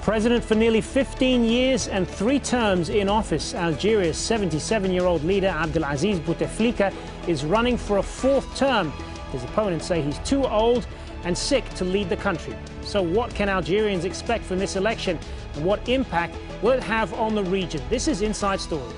President for nearly 15 years and 3 terms in office, Algeria's 77-year-old leader Abdelaziz Bouteflika is running for a 4th term. His opponents say he's too old and sick to lead the country. So what can Algerians expect from this election, and what impact will it have on the region? This is Inside Story.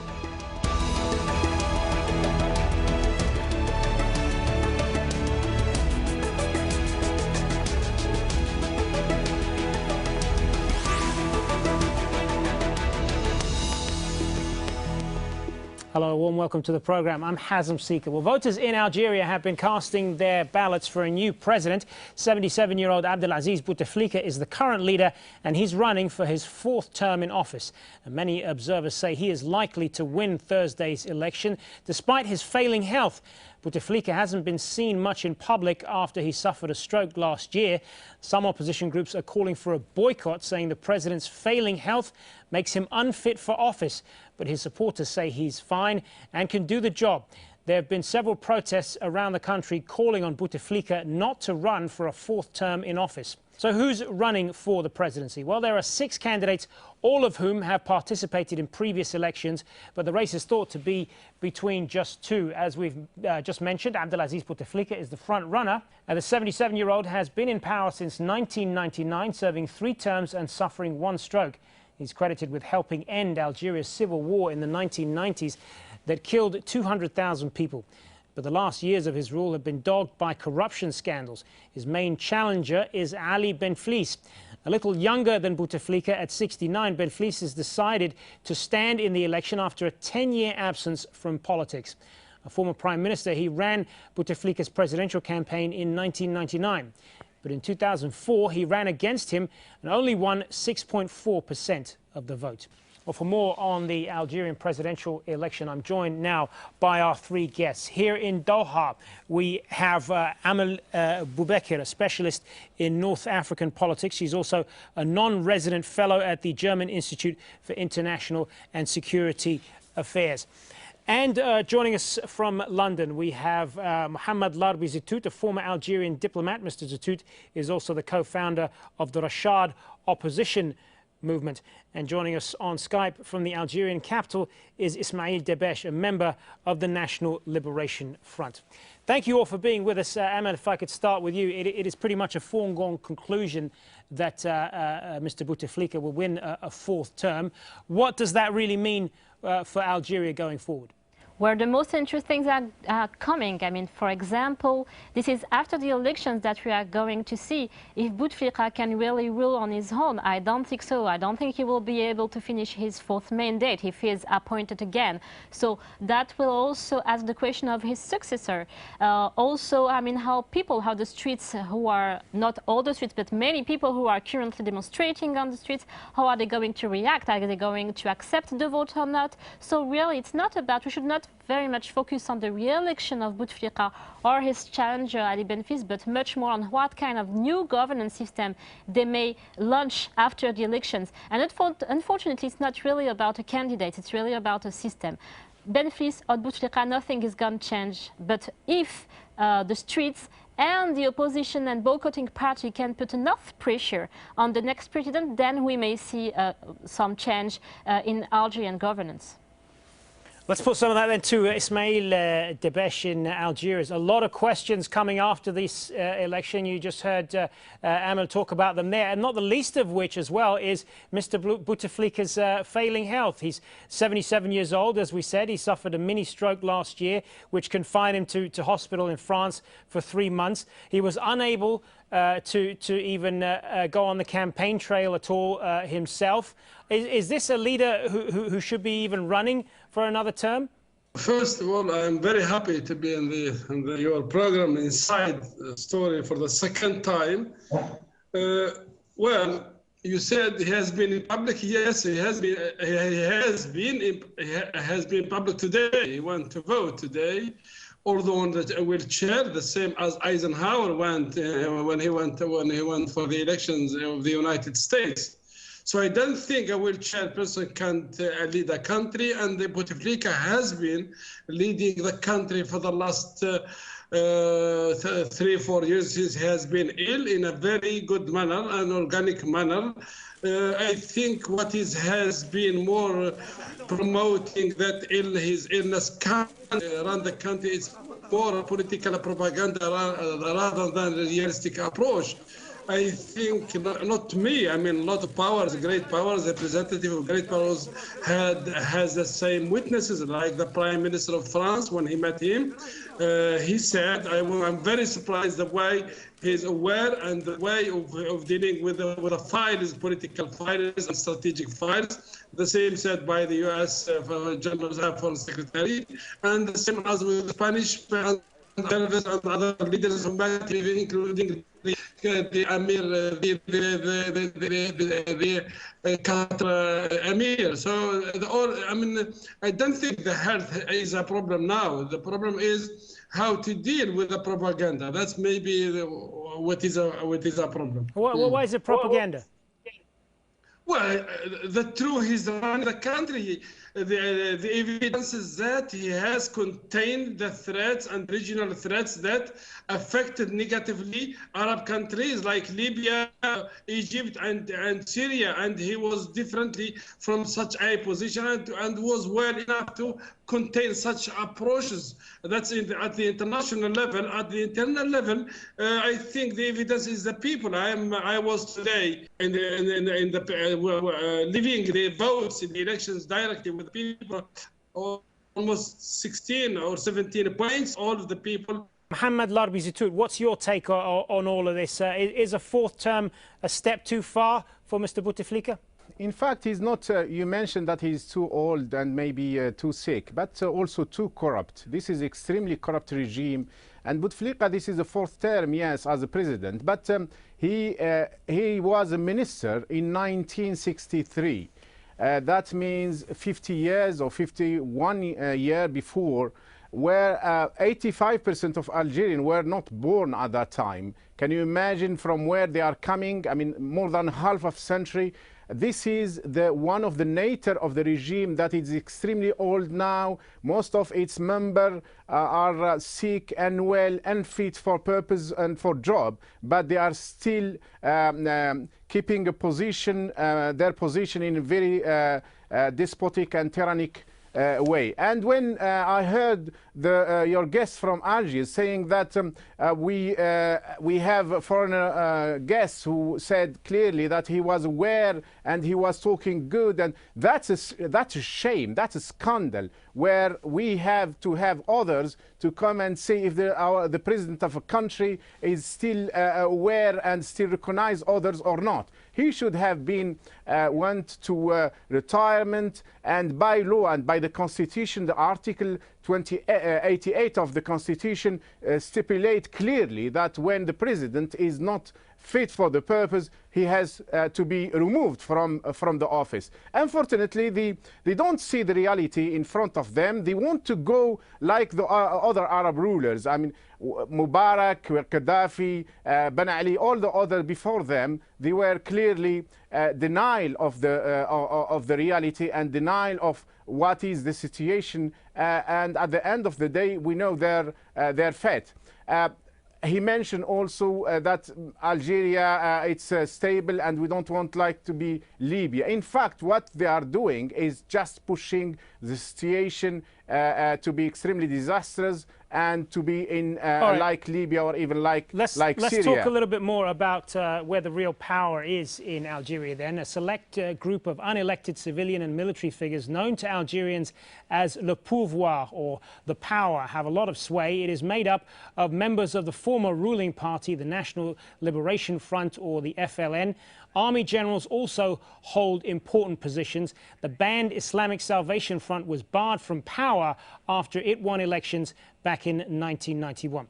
Hello, a warm welcome to the program. I'm Hazem Seeker. Well, voters in Algeria have been casting their ballots for a new president. 77-year-old Abdelaziz Bouteflika is the current leader, and he's running for his 4th term in office. And many observers say he is likely to win Thursday's election, despite his failing health. Bouteflika hasn't been seen much in public after he suffered a stroke last year. Some opposition groups are calling for a boycott, saying the president's failing health makes him unfit for office. But his supporters say he's fine and can do the job. There have been several protests around the country calling on Bouteflika not to run for a 4th term in office. So who's running for the presidency? Well, there are 6 candidates, all of whom have participated in previous elections, but the race is thought to be between just 2. As we've just mentioned, Abdelaziz Bouteflika is the front runner. The 77-year-old has been in power since 1999, serving 3 terms and suffering 1 stroke. He's credited with helping end Algeria's civil war in the 1990s that killed 200,000 people. But the last years of his rule have been dogged by corruption scandals. His main challenger is Ali Benflis. A little younger than Bouteflika at 69, Benflis has decided to stand in the election after a 10-year absence from politics. A former prime minister, he ran Bouteflika's presidential campaign in 1999. But in 2004, he ran against him and only won 6.4% of the vote. Well, for more on the Algerian presidential election, I'm joined now by our 3 guests. Here in Doha, we have Amal Boubekir, a specialist in North African politics. She's also a non-resident fellow at the German Institute for International and Security Affairs. And joining us from London, we have Mohamed Larbi Zitout, a former Algerian diplomat. Mr. Zitout is also the co-founder of the Rashad opposition movement. And joining us on Skype from the Algerian capital is Ismail Debesh, a member of the National Liberation Front. Thank you all for being with us. Ahmed, if I could start with you, it is pretty much a foregone conclusion that Mr. Bouteflika will win a 4th term. What does that really mean for Algeria going forward? Where the most interesting things are coming. I mean, for example, this is after the elections that we are going to see if Bouteflika can really rule on his own. I don't think so. I don't think he will be able to finish his 4th mandate if he is appointed again. So that will also ask the question of his successor. Also, I mean, how the streets, who are not all the streets, but many people who are currently demonstrating on the streets, how are they going to react? Are they going to accept the vote or not? So really, it's not about, we should not very much focus on the re-election of Bouteflika or his challenger Ali Benflis, but much more on what kind of new governance system they may launch after the elections. And unfortunately, it's not really about a candidate, it's really about a system. Benflis or Bouteflika, nothing is going to change. But if the streets and the opposition and boycotting party can put enough pressure on the next president, then we may see some change in Algerian governance. Let's put some of that then to Ismail Debesh in Algeria. There's a lot of questions coming after this election. You just heard Amal talk about them there, and not the least of which as well is Mr. Bouteflika's failing health. He's 77 years old, as we said. He suffered a mini stroke last year, which confined him to hospital in France for 3 months. He was unable to even go on the campaign trail at all himself. Is this a leader who should be even running for another term? First of all, I'm very happy to be in your program Inside Story for the 2nd time. Well, you said he has been in public. Yes, he has been. He has been public today. He went to vote today. Although on the wheelchair, the same as Eisenhower went when he went for the elections of the United States. So I don't think a wheelchair person can lead a country, and Bouteflika has been leading the country for the last 3-4 years, he has been ill in a very good manner, an organic manner. I think what has been more promoting that his illness around the country is more political propaganda rather than a realistic approach. I think not me. I mean, a lot of powers, great powers, representative of great powers has the same witnesses, like the Prime Minister of France when he met him. He said, I'm very surprised the way he's aware and the way of dealing with the files, political files and strategic files. The same said by the U.S. General Foreign Secretary, and the same as with the Spanish and other leaders of including the Amir, the Qatar Amir. So, I don't think the health is a problem now. The problem is how to deal with the propaganda. That's maybe what is a problem. Why is it propaganda? Well, the truth is running the country. The evidence is that he has contained the threats and regional threats that affected negatively Arab countries like Libya, Egypt, and Syria. And he was differently from such a position and was well enough to contain such approaches. That's at the international level. At the internal level, I think the evidence is the people. I was today living the votes in the elections directly with people, almost 16 or 17 points. All of the people. Mohammed Larbi Zitout, what's your take on all of this? Is a fourth term a step too far for Mr. Bouteflika? In fact, he's not. You mentioned that he's too old and maybe too sick, but also too corrupt. This is extremely corrupt regime. And Bouteflika, this is the fourth term, yes, as a president. But he was a minister in 1963. That means 50 years or 51 year before, where 85% of Algerians were not born at that time. Can you imagine from where they are coming? I mean, more than half a century. This is one of the nature of the regime that is extremely old now. Most of its members are sick and well and fit for purpose and for job, but they are still keeping a position, their position in a very despotic and tyrannic way. And when I heard your guest from Algiers saying that we have foreign guests who said clearly that he was aware and he was talking good, and that's a shame, that's a scandal, where we have to have others to come and say if the president of a country is still aware and still recognize others or not. He should have been went to retirement, and by law and by the Constitution, the Article 88 of the Constitution stipulate clearly that when the president is not fit for the purpose, he has to be removed from the office. Unfortunately, they don't see the reality in front of them. They want to go like the other Arab rulers. I mean, Mubarak, Gaddafi, Ben Ali, all the other before them, they were clearly denial of the reality and denial of what is the situation. And at the end of the day, we know their fate. He mentioned also that Algeria, it's stable and we don't want like to be Libya. In fact, what they are doing is just pushing the situation to be extremely disastrous and to be in like Libya or even like Syria. Let's talk a little bit more about where the real power is in Algeria then. A select group of unelected civilian and military figures known to Algerians as le pouvoir, or the power, have a lot of sway. It is made up of members of the former ruling party, the National Liberation Front, or the FLN. Army generals also hold important positions. The banned Islamic Salvation Front was barred from power after it won elections back in 1991.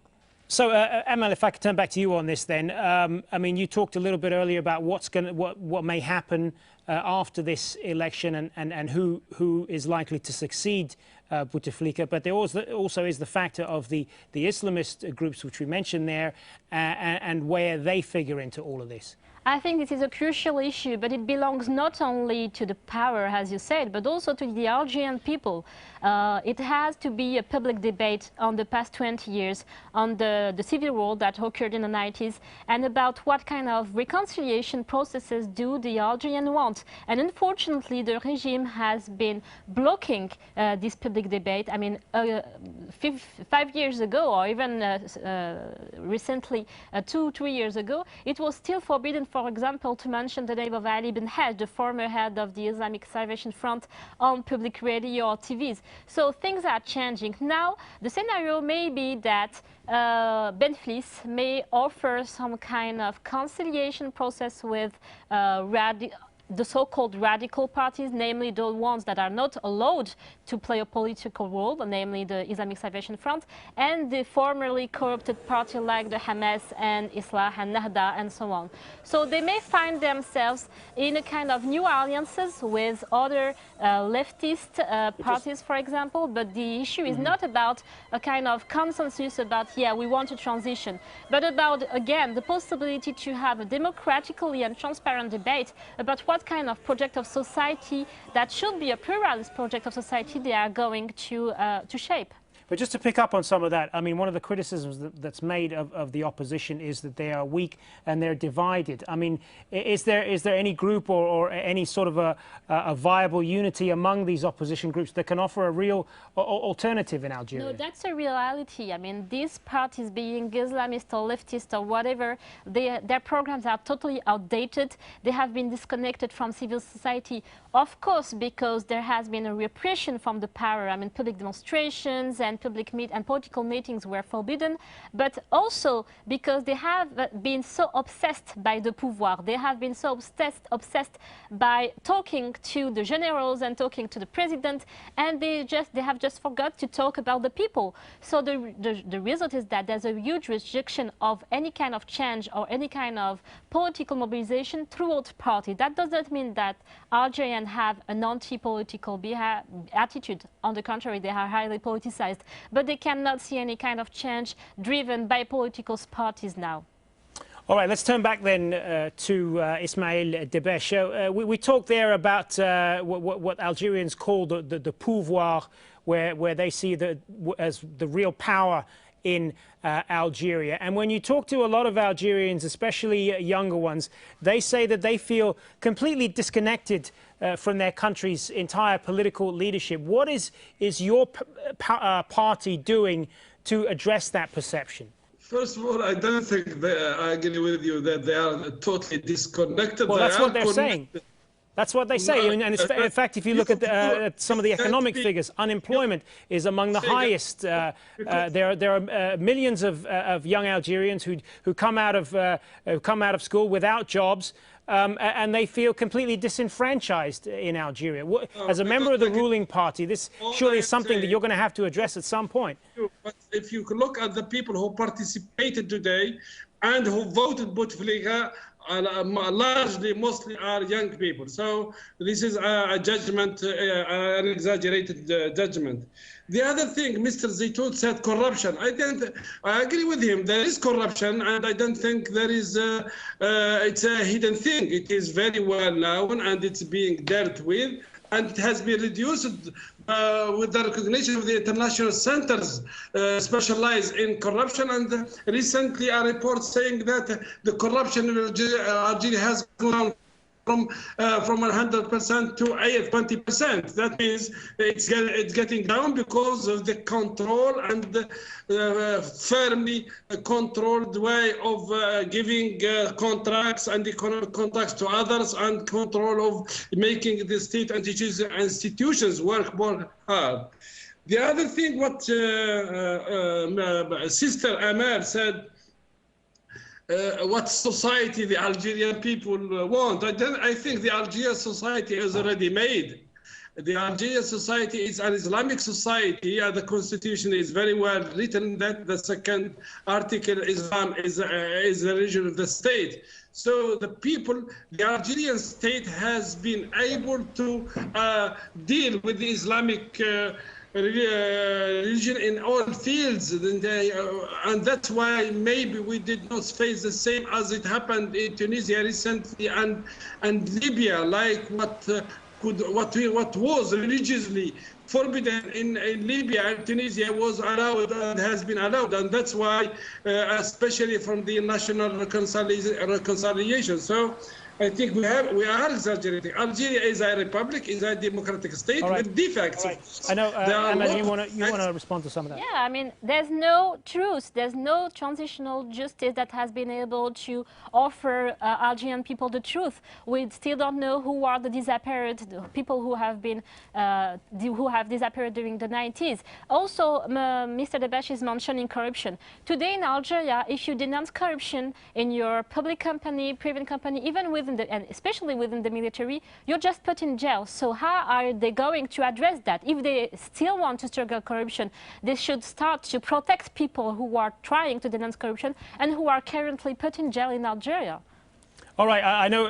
So, Amal, if I could turn back to you on this then. I mean, you talked a little bit earlier about what may happen after this election and who is likely to succeed Bouteflika, but there also is the factor of the Islamist groups which we mentioned there and where they figure into all of this. I think this is a crucial issue, but it belongs not only to the power, as you said, but also to the Algerian people. It has to be a public debate on the past 20 years, on the civil war that occurred in the 90s, and about what kind of reconciliation processes do the Algerians want. And unfortunately, the regime has been blocking this public debate. I mean, 5 years ago, or even recently, 2-3 years ago, it was still forbidden, for example, to mention the name of Ali bin Hajj, the former head of the Islamic Salvation Front, on public radio or TVs. So things are changing. Now, the scenario may be that Benflis may offer some kind of conciliation process with the so-called radical parties, namely the ones that are not allowed to play a political role, namely the Islamic Salvation Front, and the formerly corrupted party like the Hamas and Islah and Nahda and so on. So they may find themselves in a kind of new alliances with other leftist parties, for example, but the issue is not about a kind of consensus about, yeah, we want a transition, but about, again, the possibility to have a democratically and transparent debate about what kind of project of society that should be a pluralist project of society they are going to shape. But just to pick up on some of that, I mean, one of the criticisms that's made of the opposition is that they are weak and they're divided. I mean, is there any group or any sort of a viable unity among these opposition groups that can offer a real alternative in Algeria? No, that's a reality. I mean, these parties, being Islamist or leftist or whatever, their programs are totally outdated. They have been disconnected from civil society, of course, because there has been a repression from the power. I mean, public demonstrations and political meetings were forbidden, but also because they have been so obsessed by the pouvoir. They have been so obsessed by talking to the generals and talking to the president, and they have just forgot to talk about the people. So the result is that there's a huge rejection of any kind of change or any kind of political mobilization throughout the party. That doesn't mean that Algerians have an anti-political attitude. On the contrary, they are highly politicized. But they cannot see any kind of change driven by political parties now. All right, let's turn back then to Ismail Debeche. We talked there about what Algerians call the pouvoir, where they see as the real power in Algeria. And when you talk to a lot of Algerians, especially younger ones, they say that they feel completely disconnected from their country's entire political leadership. What is your party doing to address that perception? First of all, I don't think I agree with you that they are totally disconnected. Well, that's what they're saying. That's what they say. And in fact, if you look at some of the economic figures, unemployment is among the highest. There are millions of young Algerians who come out of school without jobs, and they feel completely disenfranchised in Algeria. As a member of the ruling party, this surely is something that you're going to have to address at some point. But if you look at the people who participated today and who voted Bouteflika, largely, mostly are young people. So this is a judgment, an exaggerated judgment. The other thing, Mr. Zaytoun said corruption. I agree with him. There is corruption, and I don't think there is. It's a hidden thing. It is very well known, and it's being dealt with, and it has been reduced with the recognition of the international centers specialized in corruption. And recently a report saying that the corruption in Algeria has gone from 100% to 20%. That means it's getting down because of the control and the firmly controlled way of giving contracts and economic contracts to others, and control of making the state institutions work more hard. The other thing, what Sister Amer said, what society the Algerian people want. I think the Algerian society is already made. The Algerian society is an Islamic society, and the constitution is very well written that the second article, Islam is the religion of the state. So the people, the Algerian state has been able to deal with the Islamic religion in all fields, and that's why maybe we did not face the same as it happened in Tunisia recently and Libya, like what was religiously forbidden in Libya and Tunisia was allowed and has been allowed, and that's why, especially from the national reconciliation. So I think we are exaggerating. Algeria is a republic, is a democratic state with defects. Right. I know, Ahmed, you want to respond to some of that? Yeah, I mean, there's no truth, there's no transitional justice that has been able to offer Algerian people the truth. We still don't know who are the disappeared, the people who have been, who have disappeared during the 90s. Also, Mr. Debash is mentioning corruption. Today in Algeria, if you denounce corruption in your public company, private company, even within and especially within the military, you're just put in jail. So how are they going to address that? If they still want to struggle corruption, they should start to protect people who are trying to denounce corruption and who are currently put in jail in Algeria. All right, I know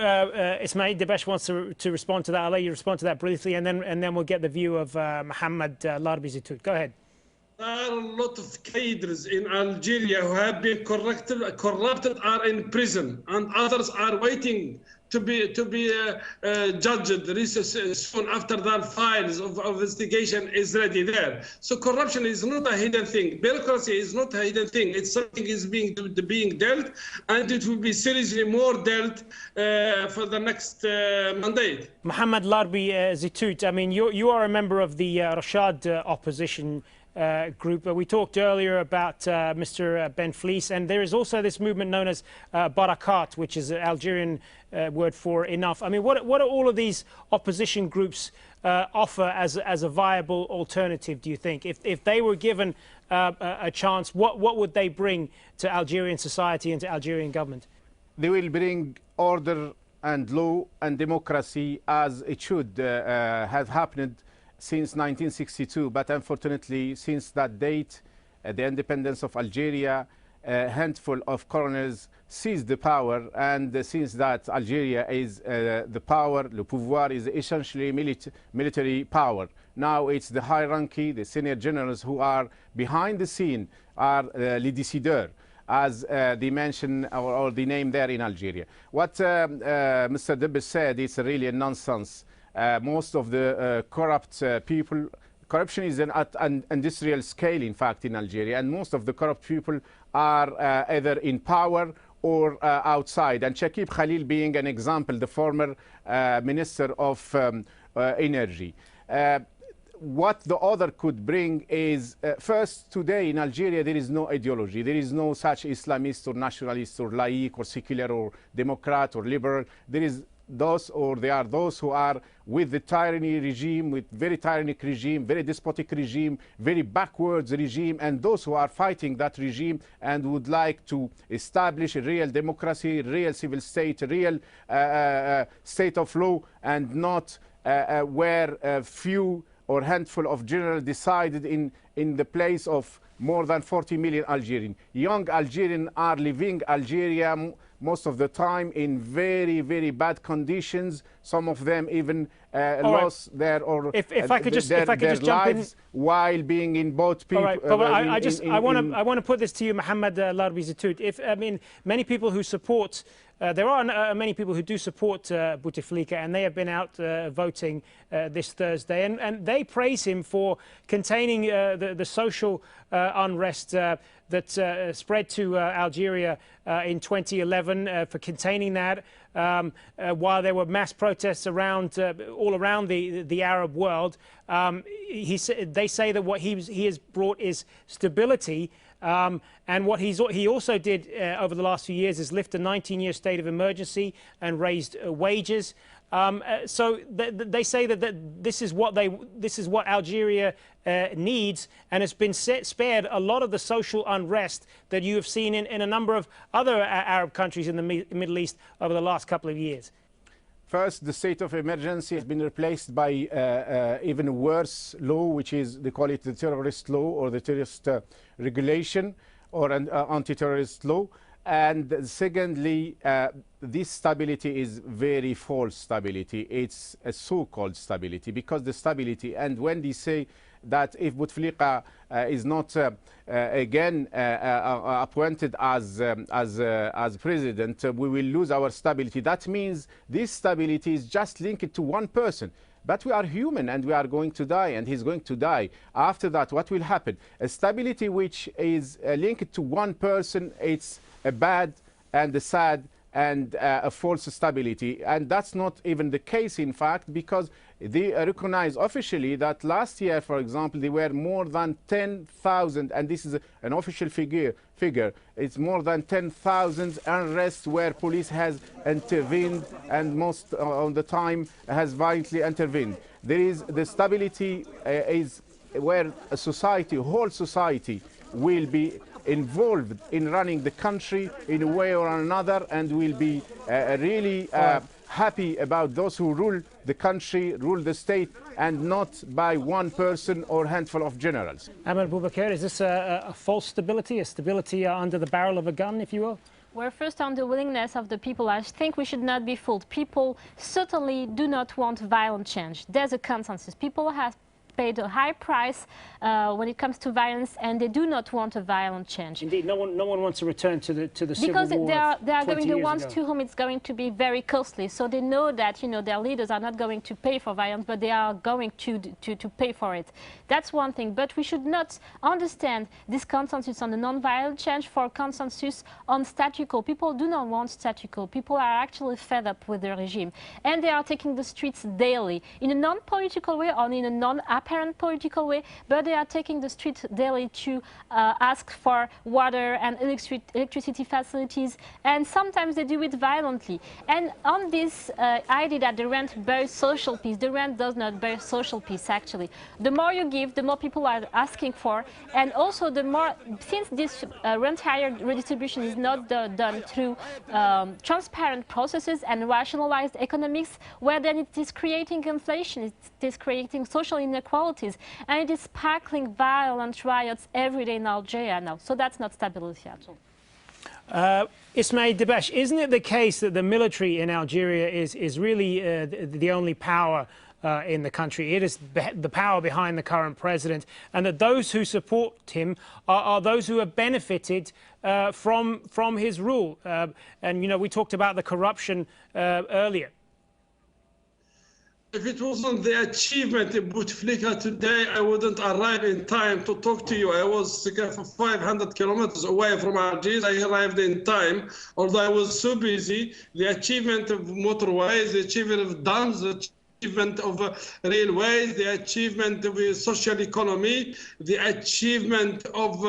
Ismail Debash wants to respond to that. I'll let you respond to that briefly, and then we'll get the view of Mohammed Larbi Zitout. Go ahead. There are a lot of cadres in Algeria who have been corrupted are in prison, and others are waiting to be judged soon after their files of investigation is ready there. So corruption is not a hidden thing. Bureaucracy is not a hidden thing. It's something is being dealt, and it will be seriously more dealt for the next mandate. Mohammed Larbi Zitout, I mean, you are a member of the Rashad opposition group. We talked earlier about Mr. Ben Fleece, and there is also this movement known as Barakat, which is an Algerian word for enough. I mean, what are all of these opposition groups offer as a viable alternative, do you think? If they were given a chance, what would they bring to Algerian society and to Algerian government? They will bring order and law and democracy as it should have happened since 1962, but unfortunately, since that date, the independence of Algeria, a handful of colonels seized the power, and since that, Algeria is the power, le pouvoir is essentially military power. Now it's the hierarchy, the senior generals who are behind the scene are les décideurs, as they mention or the name there in Algeria. What Mr. Debash said is really a nonsense. Most of the corrupt people, corruption is at an industrial scale, in fact, in Algeria, and most of the corrupt people are either in power or outside. And Shakib Khalil being an example, the former Minister of Energy. What the other could bring is, first, today in Algeria, there is no ideology. There is no such Islamist or nationalist or laïc or secular or Democrat or liberal. There is there are those who are with the tyranny regime, with very tyrannic regime, very despotic regime, very backwards regime, and those who are fighting that regime and would like to establish a real democracy, real civil state, real state of law, and not where a few or handful of generals decided in the place of more than 40 million Algerians. Young Algerians are leaving Algeria most of the time in very, very bad conditions. Some of them even lost their lives while being in boat. All right, but I want to put this to you, Mohammed Larbi Zitout. I mean, many people who support. There are many people who do support Bouteflika, and they have been out voting this Thursday, and they praise him for containing the social unrest that spread to Algeria in 2011, for containing that while there were mass protests around all around the Arab world. They say that what he has brought is stability. And what he also did over the last few years is lift a 19-year state of emergency and raised wages. So they say that this is what Algeria needs, and it's been spared a lot of the social unrest that you have seen in a number of other Arab countries in the Middle East over the last couple of years. First, the state of emergency has been replaced by even worse law, which is, they call it the terrorist law or the terrorist regulation or an anti-terrorist law. And secondly, this stability is very false stability. It's a so-called stability, because the stability, and when they say that if Bouteflika is not again appointed as president, we will lose our stability. That means this stability is just linked to one person. But we are human and we are going to die, and he's going to die. After that, what will happen? A stability which is linked to one person, it's a bad and a sad and a false stability. And that's not even the case, in fact, because they recognize officially that last year, for example, there were more than 10,000, and this is an official figure. It's more than 10,000 unrest where police has intervened, and most of the time has violently intervened. There is the stability is where a society, whole society, will be involved in running the country in a way or another, and will be really happy about those who rule the country, rule the state, and not by one person or handful of generals. Amal Boubacar, is this a false stability, a stability under the barrel of a gun, if you will? Well, first on the willingness of the people, I think we should not be fooled. People certainly do not want violent change. There's a consensus. People have paid a high price when it comes to violence, and they do not want a violent change. Indeed, no one wants to return to the civil war. Because they are going the ones to whom it's going to be very costly. So they know that their leaders are not going to pay for violence, but they are going to pay for it. That's one thing. But we should not understand this consensus on the non-violent change for consensus on statu quo. People do not want statu quo. People are actually fed up with the regime, and they are taking the streets daily in a non-political way or in a non-apparent political way, but they are taking the streets daily to ask for water and electricity facilities, and sometimes they do it violently. And on this idea that the rent buries social peace, the rent does not bury social peace, actually. The more you give, the more people are asking for, and also the more, since this rent-hire redistribution is not done through transparent processes and rationalized economics, where then it is creating inflation, it is creating social inequalities, and it is sparkling violent riots every day in Algeria now. So that's not stability at all. Ismail Debesh, isn't it the case that the military in Algeria is really the only power in the country? It is the power behind the current president, and that those who support him are those who have benefited from his rule. And we talked about the corruption earlier. If it wasn't the achievement in Bouteflika today, I wouldn't arrive in time to talk to you. I was 500 kilometers away from Algiers. I arrived in time, although I was so busy. The achievement of motorways, the achievement of dams, the achievement of railways, the achievement of social economy, the achievement of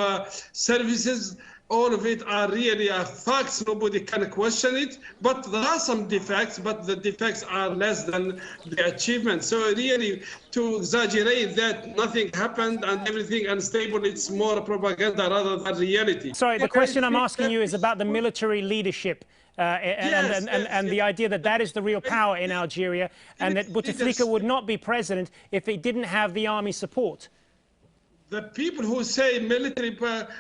services, all of it are really facts. Nobody can question it. But there are some defects, but the defects are less than the achievement. So really, to exaggerate that nothing happened and everything unstable, it's more propaganda rather than reality. Sorry, the question I'm asking you is about the military leadership. And the idea that that is the real power in Algeria, and that Bouteflika would not be president if he didn't have the army support. The people who say military,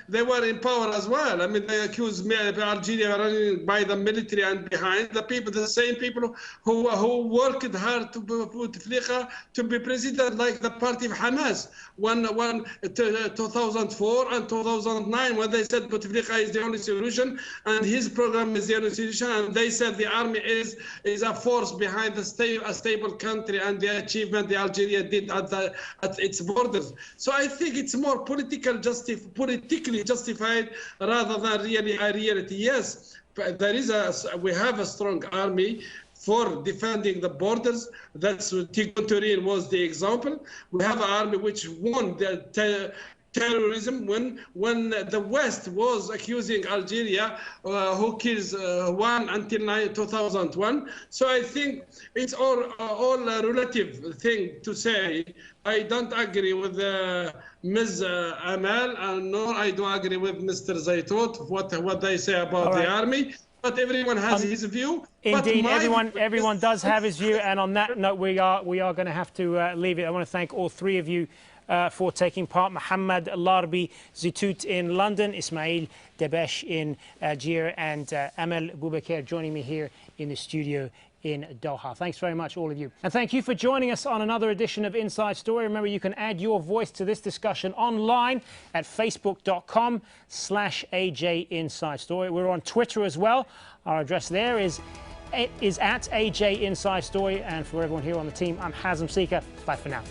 they were in power as well. I mean, they accuse Algeria running by the military and behind the people, the same people who worked hard to put Bouteflika to be president, like the party of Hamas. 2004 and 2009, when they said Bouteflika is the only solution and his program is the only solution, and they said the army is a force behind a stable country and the achievement the Algeria did at its borders. So I think it's more politically justified rather than really a reality. Yes, but we have a strong army for defending the borders. That's what Tigon Turin was the example. We have an army which won the terrorism when the West was accusing Algeria, who kills one until 2001. So I think it's all a relative thing to say. I don't agree with Ms. Amal, and nor I do agree with Mr. Zaitot, what they say about the army. But everyone has his view. Indeed, everyone does have his view. And on that note, we are going to have to leave it. I want to thank all three of you for taking part. Mohammed Larbi Zitout in London, Ismail Debesh in Algeria, and Amal Boubacar joining me here in the studio in Doha. Thanks very much, all of you. And thank you for joining us on another edition of Inside Story. Remember, you can add your voice to this discussion online at facebook.com/AJ Inside Story. We're on Twitter as well. Our address there is at AJ Inside Story. And for everyone here on the team, I'm Hazem Sika. Bye for now.